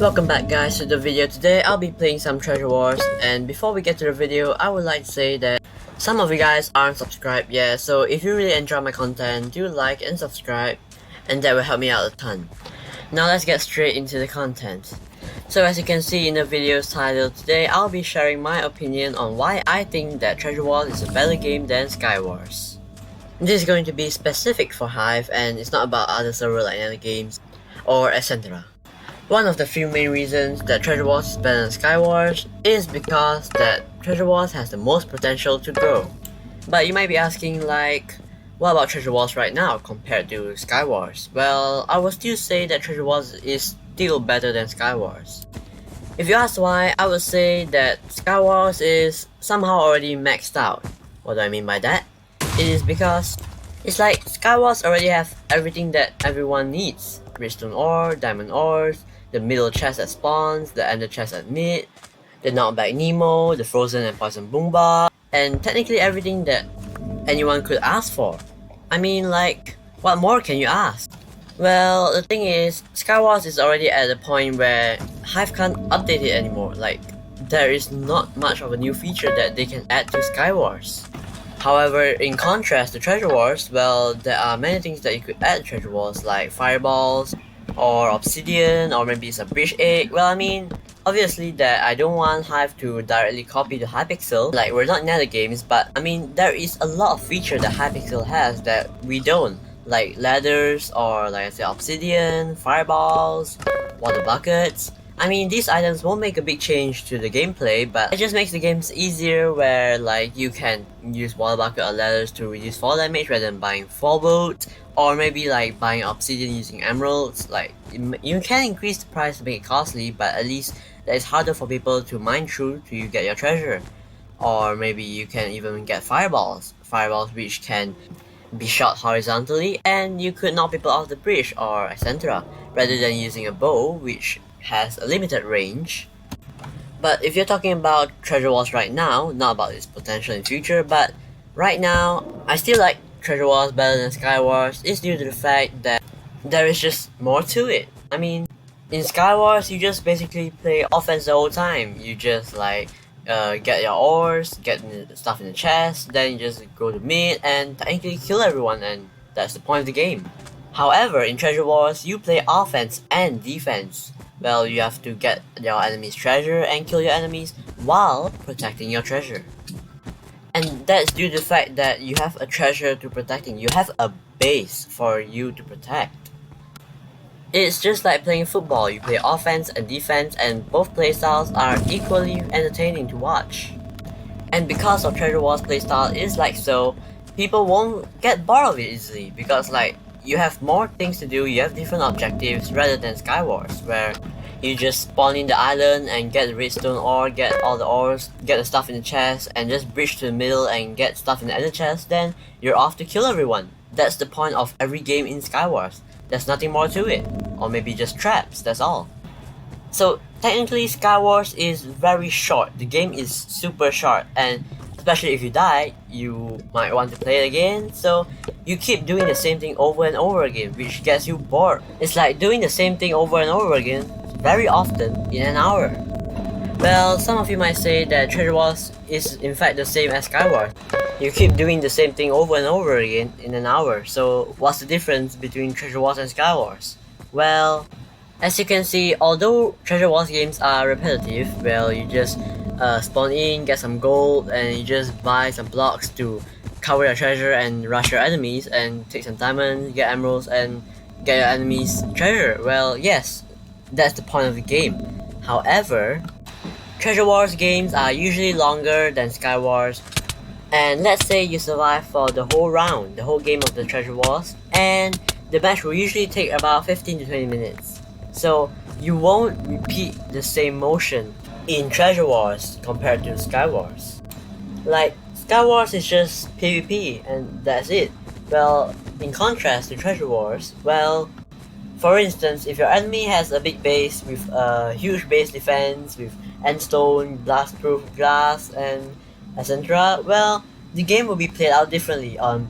Welcome back guys to the video. Today I'll be playing some Treasure Wars, and before we get to the video I would like to say that some of you guys aren't subscribed yet, so if you really enjoy my content, do like and subscribe, and that will help me out a ton. Now let's get straight into the content. So as you can see in the video's title, today I'll be sharing my opinion on why I think that Treasure Wars is a better game than Skywars. This is going to be specific for Hive, and it's not about other servers like other games or etc. One of the few main reasons that Treasure Wars is better than Skywars is because that Treasure Wars has the most potential to grow. But you might be asking, like, what about Treasure Wars right now compared to Skywars? Well, I will still say that Treasure Wars is still better than Skywars. If you ask why, I would say that Skywars is somehow already maxed out. What do I mean by that? It is because it's like Skywars already have everything that everyone needs. Redstone ore, diamond ores, the middle chest at spawns, the ender chest at mid, the knockback Nemo, the frozen and poison boomba, and technically everything that anyone could ask for. I mean, like, what more can you ask? Well, the thing is, Skywars is already at a point where Hive can't update it anymore. Like, there is not much of a new feature that they can add to Skywars. However, in contrast to Treasure Wars, well, there are many things that you could add to Treasure Wars, like fireballs, or obsidian, or maybe it's a bridge egg. Well, I mean, obviously that I don't want Hive to directly copy the Hypixel, like we're not Nether games, but I mean, there is a lot of features that Hypixel has that we don't, like ladders, or like I said, obsidian, fireballs, water buckets. I mean, these items won't make a big change to the gameplay, but it just makes the games easier where like you can use water bucket or ladders to reduce fall damage rather than buying fall bolt, or maybe like buying obsidian using emeralds. Like, you can increase the price to make it costly, but at least that is harder for people to mine through to get your treasure. Or maybe you can even get fireballs which can be shot horizontally and you could knock people off the bridge or etc. rather than using a bow which has a limited range. But if you're talking about Treasure Wars right now, not about its potential in future, but right now, I still like Treasure Wars better than Skywars. It's due to the fact that there is just more to it. I mean, in Skywars, you just basically play offense the whole time. You just like get your ores, get stuff in the chest, then you just go to mid and technically kill everyone, and that's the point of the game. However, in Treasure Wars, you play offense and defense. Well, you have to get your enemy's treasure and kill your enemies while protecting your treasure. And that's due to the fact that you have a treasure to protecting. You have a base for you to protect. It's just like playing football. You play offense and defense, and both playstyles are equally entertaining to watch. And because of Treasure Wars playstyle is like so, people won't get bored of it easily, because like you have more things to do, you have different objectives rather than Skywars, where you just spawn in the island and get the redstone ore, get all the ores, get the stuff in the chest, and just bridge to the middle and get stuff in the ender chest, then you're off to kill everyone. That's the point of every game in Skywars. There's nothing more to it. Or maybe just traps, that's all. So technically Skywars is very short. The game is super short, and especially if you die, you might want to play it again, so you keep doing the same thing over and over again, which gets you bored. It's like doing the same thing over and over again very often in an hour. Well, some of you might say that Treasure Wars is in fact the same as Skywars. You keep doing the same thing over and over again in an hour, so what's the difference between Treasure Wars and Skywars? Well, as you can see, although Treasure Wars games are repetitive, well, you just spawn in, get some gold, and you just buy some blocks to cover your treasure and rush your enemies, and take some diamonds, get emeralds, and get your enemies' treasure. Well, yes, that's the point of the game. However, Treasure Wars games are usually longer than Skywars, and let's say you survive for the whole round, the whole game of the Treasure Wars, and the match will usually take about 15 to 20 minutes. So you won't repeat the same motion in Treasure Wars compared to Skywars. Like, Skywars is just PvP and that's it. Well, in contrast to Treasure Wars, well, for instance, if your enemy has a big base with a huge base defense, with endstone, blast-proof glass, and etc., well, the game will be played out differently on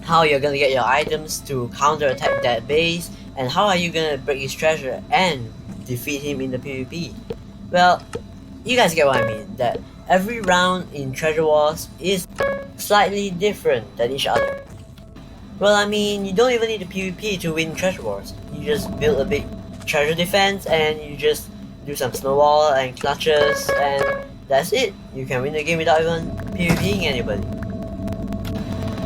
how you're gonna get your items to counter-attack that base, and how are you gonna break his treasure and defeat him in the PvP. Well, you guys get what I mean, that every round in Treasure Wars is slightly different than each other. Well, I mean, you don't even need a PvP to win Treasure Wars. You just build a big treasure defense and you just do some snowball and clutches and that's it. You can win the game without even PvPing anybody.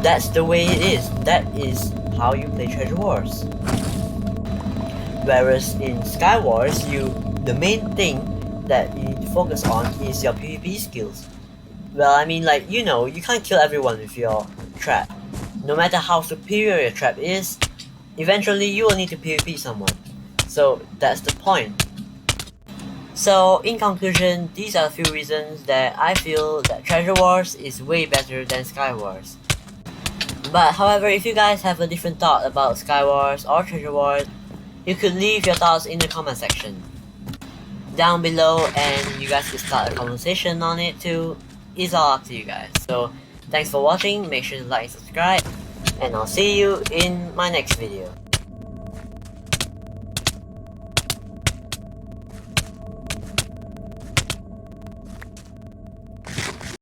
That's the way it is. That is how you play Treasure Wars. Whereas in Skywars, the main thing that you need to focus on is your PvP skills. Well, I mean, like, you know, you can't kill everyone with your trap. No matter how superior your trap is, eventually you will need to PvP someone. So that's the point. So in conclusion, these are a few reasons that I feel that Treasure Wars is way better than Skywars. But however, if you guys have a different thought about Skywars or Treasure Wars, you could leave your thoughts in the comment section down below and you guys can start a conversation on it too. It's all up to you guys. So thanks for watching, make sure to like and subscribe, and I'll see you in my next video.